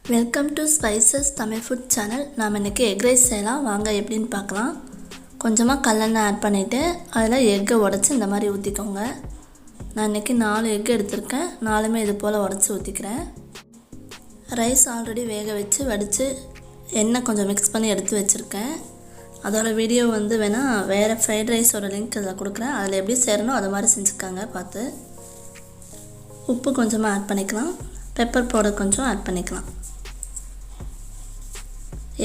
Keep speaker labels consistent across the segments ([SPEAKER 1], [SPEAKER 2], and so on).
[SPEAKER 1] Welcome to spices Tamil food channel. நாம் இன்றைக்கி egg rice செய்யலாம். வாங்க எப்படின்னு பார்க்கலாம். கொஞ்சமாக கல்லெண்ணெய் ஆட் பண்ணிவிட்டு அதில் எக்கை உடச்சி இந்த மாதிரி ஊற்றிக்கோங்க. நான் இன்றைக்கி 4 எக் எடுத்திருக்கேன். 4மே இது போல் உடச்சி ஊற்றிக்கிறேன். ரைஸ் ஆல்ரெடி வேக வச்சு வடித்து எண்ணெய் கொஞ்சம் மிக்ஸ் பண்ணி எடுத்து வச்சுருக்கேன். அதோட வீடியோ வேணால் வேறு ஃப்ரைட் ரைஸோட லிங்க் அதில் கொடுக்குறேன். அதில் எப்படி செய்யணும் அது மாதிரி செஞ்சுக்காங்க பார்த்து. உப்பு கொஞ்சமாக ஆட் பண்ணிக்கலாம். பெப்பர் பவுடர் கொஞ்சம் ஆட் பண்ணிக்கலாம்.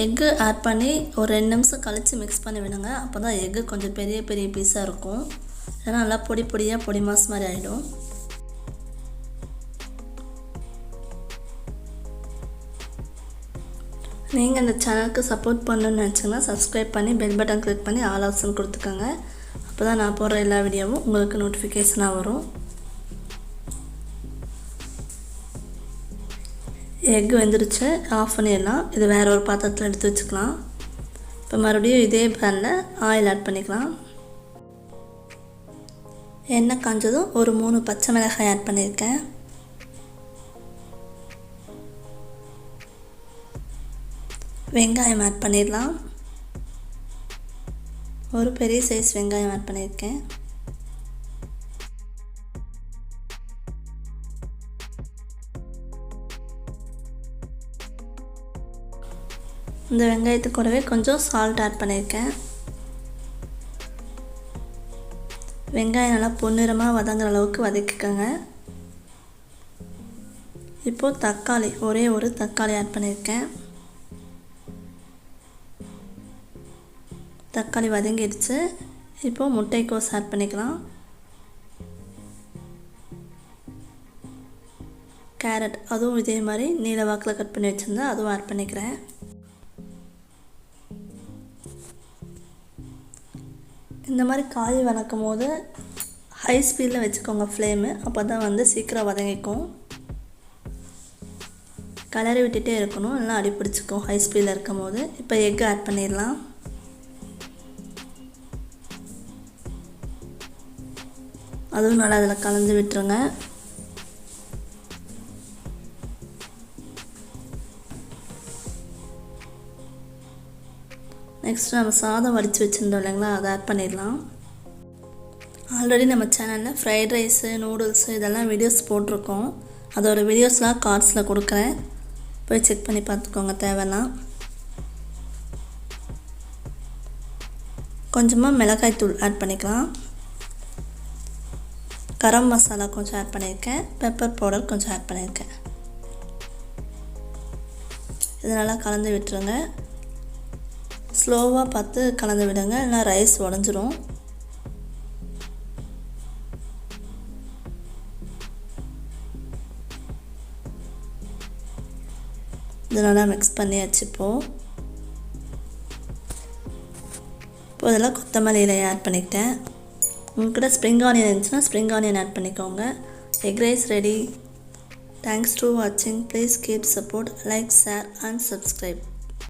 [SPEAKER 1] எக்கு ஆட் பண்ணி ஒரு 2 நிமிஷம் கழித்து மிக்ஸ் பண்ணி விடுங்க. அப்போ தான் எக்கு கொஞ்சம் பெரிய பெரிய பீஸாக இருக்கும். ஏன்னா நல்லா பொடி மாஸ் மாதிரி ஆகிடும். நீங்கள் இந்த சேனலுக்கு சப்போர்ட் பண்ணணுன்னு நினச்சிங்கன்னா சப்ஸ்கிரைப் பண்ணி பெல் பட்டன் கிளிக் பண்ணி ஆல் ஆப்ஷன் கொடுத்துக்கோங்க. அப்போ தான் நான் போடுற எல்லா வீடியோவும் உங்களுக்கு நோட்டிஃபிகேஷனாக வரும். எக் வெந்துருச்சு, ஆஃப் பண்ணிடலாம். இது வேறு ஒரு பாத்திரத்தில் எடுத்து வச்சுக்கலாம். இப்போ மறுபடியும் இதே பேனில் ஆயில் ஆட் பண்ணிக்கலாம். எண்ணெய் காஞ்சதும் ஒரு 3 பச்சை மிளகாய் ஆட் பண்ணியிருக்கேன். வெங்காயம் ஆட் பண்ணிடலாம். ஒரு பெரிய சைஸ் வெங்காயம் ஆட் பண்ணியிருக்கேன். இந்த வெங்காயத்துக்கு கூடவே கொஞ்சம் சால்ட் ஆட் பண்ணியிருக்கேன். வெங்காயம் நல்லா பொன்னிறமாக வதங்குற அளவுக்கு வதக்கிக்கோங்க. இப்போது தக்காளி, ஒரே ஒரு தக்காளி ஆட் பண்ணியிருக்கேன். தக்காளி வதங்கிடுச்சு. இப்போது முட்டைக்கோஸ் ஆட் பண்ணிக்கலாம். கேரட், அதுவும் இதே மாதிரி நீல வாக்கில் கட் பண்ணி வச்சுருந்தா அதுவும் ஆட் பண்ணிக்கிறேன். இந்த மாதிரி காய் வதக்கும் போது ஹை ஸ்பீடில் வச்சுக்கோங்க ஃப்ளேமு. அப்போ தான் சீக்கிரம் வதங்கிக்கும். கலரி விட்டுகிட்டே இருக்கணும், நல்லா அடிப்பிடிச்சிக்கும் ஹை ஸ்பீடில் இருக்கும் போது. இப்போ எக் ஆட் பண்ணிடலாம். அதுவும் நல்லா அதில் கலந்து விட்டுருங்க. நெக்ஸ்ட்டு நம்ம சாதம் வடித்து வச்சுருந்தோம் இல்லைங்களா, அதை ஆட் பண்ணிடலாம். ஆல்ரெடி நம்ம சேனலில் ஃப்ரைட் ரைஸு, நூடுல்ஸு இதெல்லாம் வீடியோஸ் போட்டிருக்கோம். அதோடய வீடியோஸ்லாம் கார்ட்ஸில் கொடுக்குறேன், போய் செக் பண்ணி பார்த்துக்கோங்க தேவைன்னா. கொஞ்சமாக மிளகாய்த்தூள் ஆட் பண்ணிக்கலாம். கரம் மசாலா கொஞ்சம் ஆட் பண்ணியிருக்கேன். பெப்பர் பவுடர் கொஞ்சம் ஆட் பண்ணியிருக்கேன். இது நல்லா கலந்து விட்டுருங்க. ஸ்லோவாக பார்த்து கலந்து விடுங்க, இல்லைனா ரைஸ் உடஞ்சிரும். இது நல்லா மிக்ஸ் பண்ணியாச்சு. இப்போது இதெல்லாம் கொத்தமல்லி இலையை ஆட் பண்ணிக்கிட்டேன். உங்கள்கிட்ட ஸ்ப்ரிங் ஆனியன் இருந்துச்சுன்னா ஸ்ப்ரிங் ஆனியன் ஆட் பண்ணிக்கோங்க. Egg rice ready. Thanks to வாட்சிங். Please keep support, like, share and subscribe.